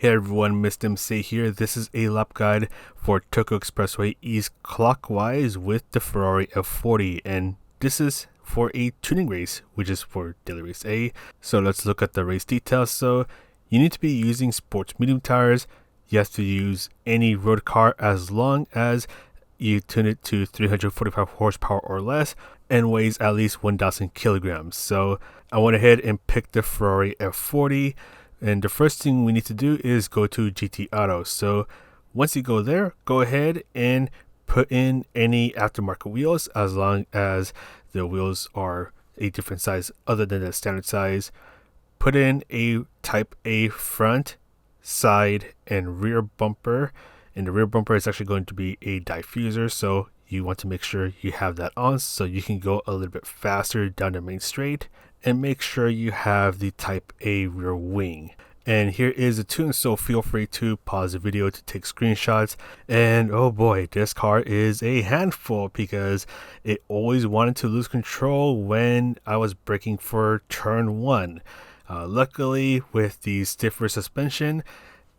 Hey everyone, Mr. MC here. This is a lap guide for Tokyo Expressway East Clockwise with the Ferrari F40, and this is for a tuning race, which is for daily race A. So let's look at the race details. So you need to be using sports medium tires. You have to use any road car as long as you tune it to 345 horsepower or less and weighs at least 1,000 kilograms. So I went ahead and picked the Ferrari F40. And the first thing we need to do is go to GT Auto. So once you go there, go ahead and put in any aftermarket wheels as long as the wheels are a different size other than the standard size. Put in a Type A front, side, and rear bumper. And the rear bumper is actually going to be a diffuser, so you want to make sure you have that on so you can go a little bit faster down the main straight. And make sure you have the Type A rear wing. And here is the tune, so feel free to pause the video to take screenshots. And oh boy, this car is a handful because it always wanted to lose control when I was braking for turn 1. Luckily, with the stiffer suspension,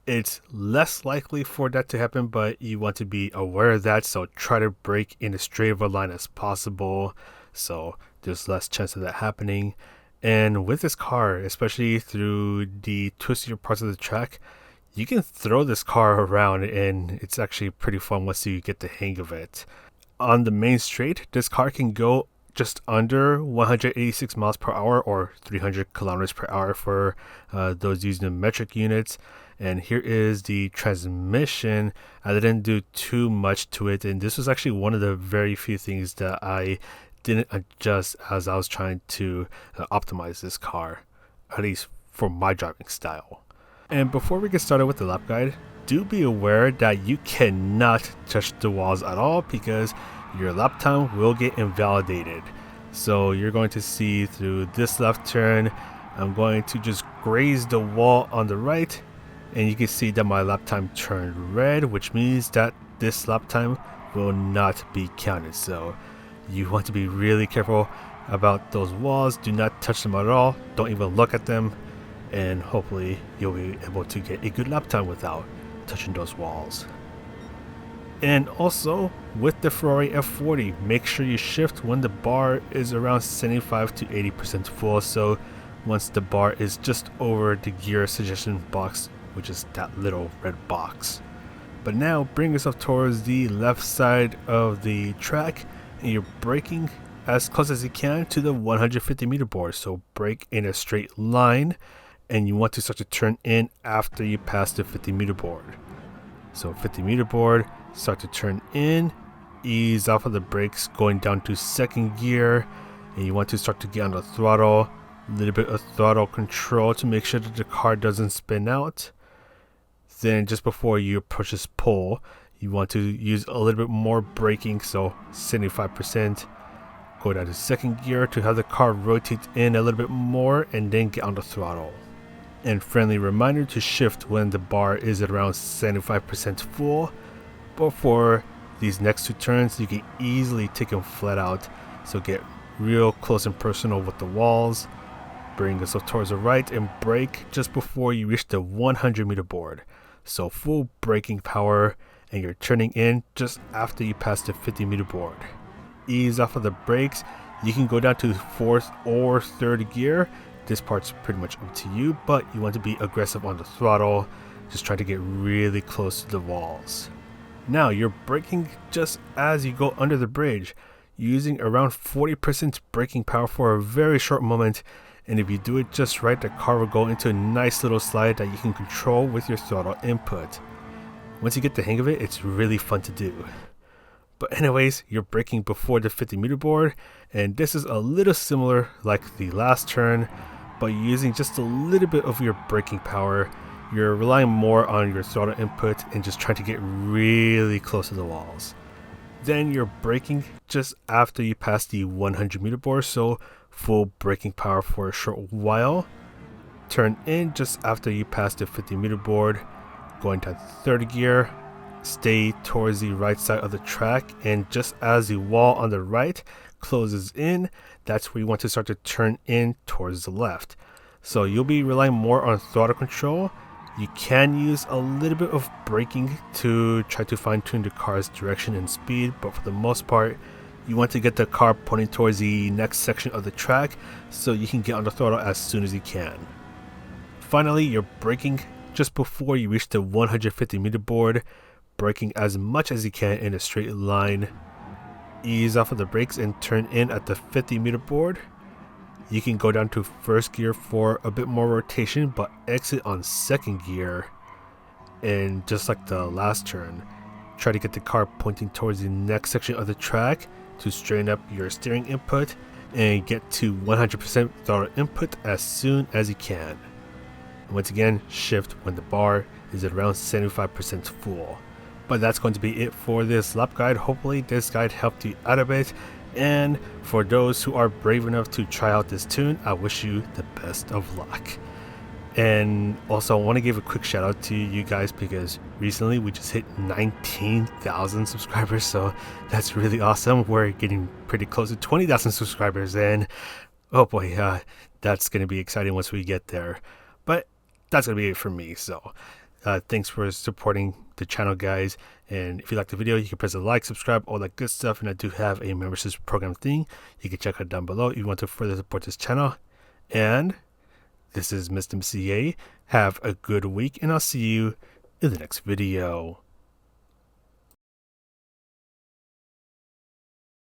it's less likely for that to happen, but you want to be aware of that, so try to brake in as straight of a line as possible so there's less chance of that happening. And with this car, especially through the twistier parts of the track, you can throw this car around and it's actually pretty fun once you get the hang of it. On the main straight, this car can go just under 186 miles per hour or 300 kilometers per hour for those using the metric units. And here is the transmission. I didn't do too much to it, and this was actually one of the very few things that I didn't adjust as I was trying to optimize this car, at least for my driving style. And before we get started with the lap guide, do be aware that you cannot touch the walls at all because your lap time will get invalidated. So you're going to see through this left turn, I'm going to just graze the wall on the right, and you can see that my lap time turned red, which means that this lap time will not be counted. So you want to be really careful about those walls. Do not touch them at all. Don't even look at them. And hopefully you'll be able to get a good lap time without touching those walls. And also with the Ferrari F40, make sure you shift when the bar is around 75 to 80% full. So once the bar is just over the gear suggestion box, which is that little red box. But now bring yourself towards the left side of the track, and you're braking as close as you can to the 150 meter board. So brake in a straight line, and you want to start to turn in after you pass the 50 meter board. So 50 meter board, start to turn in, ease off of the brakes going down to second gear, and you want to start to get on the throttle, a little bit of throttle control to make sure that the car doesn't spin out. Then just before you approach this pole, you want to use a little bit more braking, so 75%. Go down to second gear to have the car rotate in a little bit more and then get on the throttle. And friendly reminder to shift when the bar is at around 75% full. But for these next two turns, you can easily take them flat out. So get real close and personal with the walls. Bring yourself towards the right and brake just before you reach the 100 meter board. So full braking power, and you're turning in just after you pass the 50 meter board. Ease off of the brakes. You can go down to fourth or third gear. This part's pretty much up to you, but you want to be aggressive on the throttle. Just try to get really close to the walls. Now you're braking just as you go under the bridge, using around 40% braking power for a very short moment. And if you do it just right, the car will go into a nice little slide that you can control with your throttle input. Once you get the hang of it, it's really fun to do. But anyways, you're braking before the 50 meter board, and this is a little similar like the last turn, but using just a little bit of your braking power. You're relying more on your throttle input and just trying to get really close to the walls. Then you're braking just after you pass the 100 meter board, so full braking power for a short while. Turn in just after you pass the 50 meter board, going down third gear. Stay towards the right side of the track, and just as the wall on the right closes in, that's where you want to start to turn in towards the left. So you'll be relying more on throttle control. You can use a little bit of braking to try to fine tune the car's direction and speed, but for the most part, you want to get the car pointing towards the next section of the track so you can get on the throttle as soon as you can. Finally, you're braking just before you reach the 150 meter board, braking as much as you can in a straight line. Ease off of the brakes and turn in at the 50 meter board. You can go down to first gear for a bit more rotation, but exit on second gear. And just like the last turn, try to get the car pointing towards the next section of the track to straighten up your steering input and get to 100% throttle input as soon as you can. And once again, shift when the bar is at around 75% full. But that's going to be it for this lap guide. Hopefully this guide helped you out a bit. And for those who are brave enough to try out this tune, I wish you the best of luck. And also I want to give a quick shout out to you guys because recently we just hit 19,000 subscribers, so that's really awesome. We're getting pretty close to 20,000 subscribers, and oh boy, that's going to be exciting once we get there. But that's going to be it for me, so thanks for supporting the channel, guys. And if you like the video, you can press the like, subscribe, all that good stuff. And I do have a membership program thing you can check out down below if you want to further support this channel. And this is Mr. MCA. Have a good week, and I'll see you in the next video.